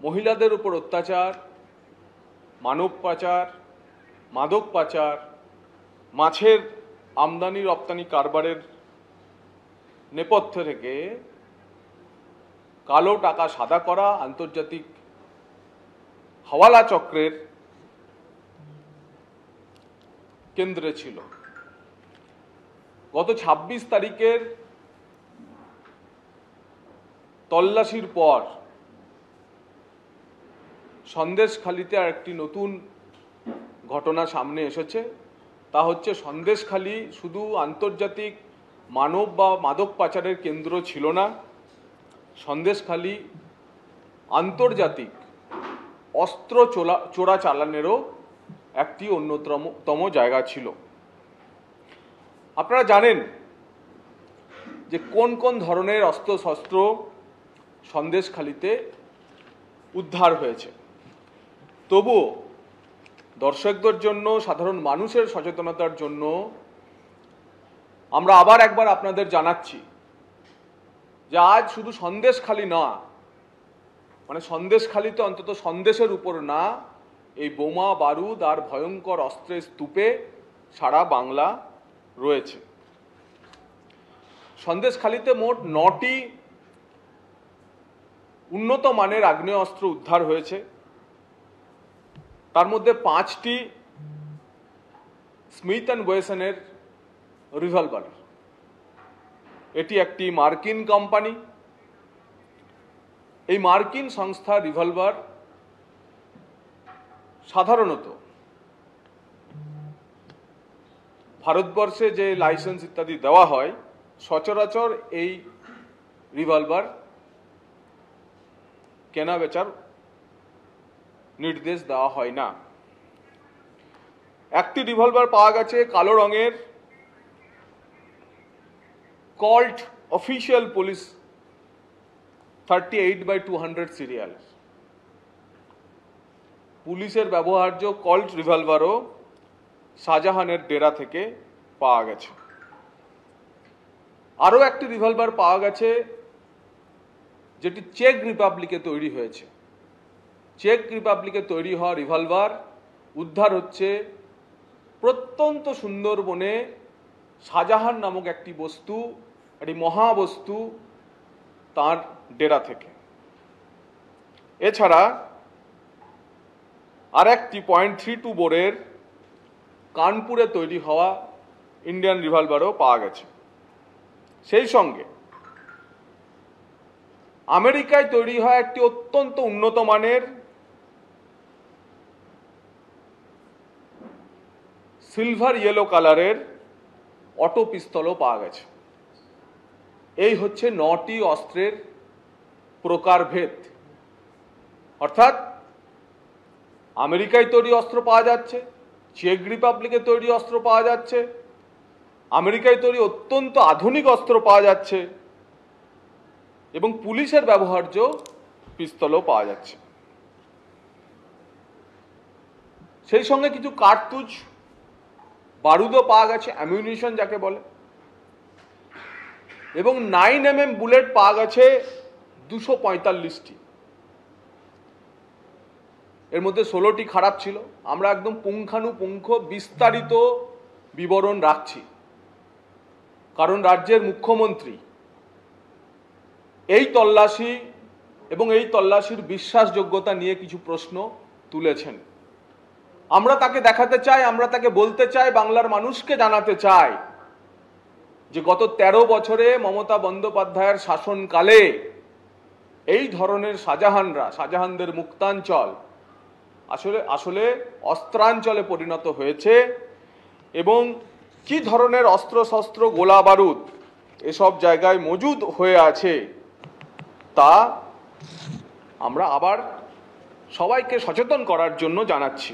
মহিলাদের উপর অত্যাচার, মানব পাচার, মাদক পাচার, মাছের আমদানি রপ্তানি কারবারের নেপথ্য থেকে কালো টাকা সাদা করা আন্তর্জাতিক হাওয়ালা চক্রের কেন্দ্রে ছিল। গত ২৬ তারিখের তল্লাশির পর সন্দেশখালিতে আরেকটি নতুন ঘটনা সামনে এসেছে। তা হচ্ছে সন্দেশখালি শুধু আন্তর্জাতিক মানব বা মাদক পাচারের কেন্দ্র ছিল না, সন্দেশখালি আন্তর্জাতিক অস্ত্র চোরাচালানেরও একটি অন্যতম জায়গা ছিল। আপনারা জানেন যে কোন কোন ধরনের অস্ত্রশস্ত্র সন্দেশখালিতে উদ্ধার হয়েছে। তবুও দর্শকদের জন্য, সাধারণ মানুষের সচেতনতার জন্য আমরা আবার একবার আপনাদের জানাচ্ছি যে আজ শুধু সন্দেশখালি না, মানে সন্দেশখালিতে অন্তত সন্দেশের উপর না, এই বোমা বারুদ আর ভয়ঙ্কর অস্ত্রের স্তূপে সারা বাংলা রয়েছে। সন্দেশখালিতে মোট ৯টি উন্নত মানের আগ্নেয়াস্ত্র উদ্ধার হয়েছে। তার মধ্যে ৫টি স্মিথ অ্যান্ড ওয়েসনের রিভলভার। এটি একটি মার্কিন কোম্পানি। এই মার্কিন সংস্থা রিভলভার সাধারণত ভারতবর্ষে যে লাইসেন্স ইত্যাদি দেওয়া হয়, সচরাচর এই রিভলভার কেনা বেচার নির্দেশ দেওয়া হয় না। একটি রিভলভার পাওয়া গেছে কালো রঙের, কল্ট অফিসিয়াল পুলিশ 38/200 সিরিয়াল। পুলিশের ব্যবহার্য কল্ট রিভলভারও শাহজাহানের ডেরা থেকে পাওয়া গেছে। আরও একটি রিভলভার পাওয়া গেছে যেটি চেক রিপাবলিকে তৈরি হয়েছে। চেক রিপাবলিকে তৈরি হওয়া রিভলভার উদ্ধার হচ্ছে প্রত্যন্ত সুন্দরবনে শাহজাহান নামক একটি বস্তু, একটি মহাবস্তু তার ডেরা থেকে। এছাড়া আর একটি .32 বোরের কানপুরে তৈরি হওয়া ইন্ডিয়ান রিভলভারও পাওয়া গেছে। সেই সঙ্গে আমেরিকায় তৈরি হয় একটি অত্যন্ত উন্নত মানের সিলভার ইয়েলো কালারের অটো পিস্তলও পাওয়া গেছে। এই হচ্ছে ৯টি অস্ত্রের প্রকারভেদ। অর্থাৎ আমেরিকায় তৈরি অস্ত্র পাওয়া যাচ্ছে, চেক রিপাবলিকে তৈরি অস্ত্র পাওয়া যাচ্ছে, আমেরিকায় তৈরি অত্যন্ত আধুনিক অস্ত্র পাওয়া যাচ্ছে এবং পুলিশের ব্যবহার্য পিস্তলও পাওয়া যাচ্ছে। সেই সঙ্গে কিছু কার্তুজ, বারুদও পাওয়া গেছে, অ্যামিউনিশন যাকে বলে, এবং 9mm বুলেট পাওয়া গেছে 245টি। এর মধ্যে 16টি খারাপ ছিল। আমরা একদম পুঙ্খানুপুঙ্খ বিস্তারিত বিবরণ রাখছি, কারণ রাজ্যের মুখ্যমন্ত্রী এই তল্লাশি এবং এই তল্লাশির বিশ্বাসযোগ্যতা নিয়ে কিছু প্রশ্ন তুলেছেন। আমরা তাকে দেখাতে চাই, আমরা তাকে বলতে চাই, বাংলার মানুষকে জানাতে চাই যে গত 13 বছরে মমতা বন্দ্যোপাধ্যায়ের শাসনকালে এই ধরনের শাহজাহানদের মুক্তাঞ্চল আসলে অস্ত্রাঞ্চলে পরিণত হয়েছে এবং কি ধরনের অস্ত্রশস্ত্র, গোলা বারুদ এসব জায়গায় মজুদ হয়ে আছে তা আমরা আবার সবাইকে সচেতন করার জন্য জানাচ্ছি।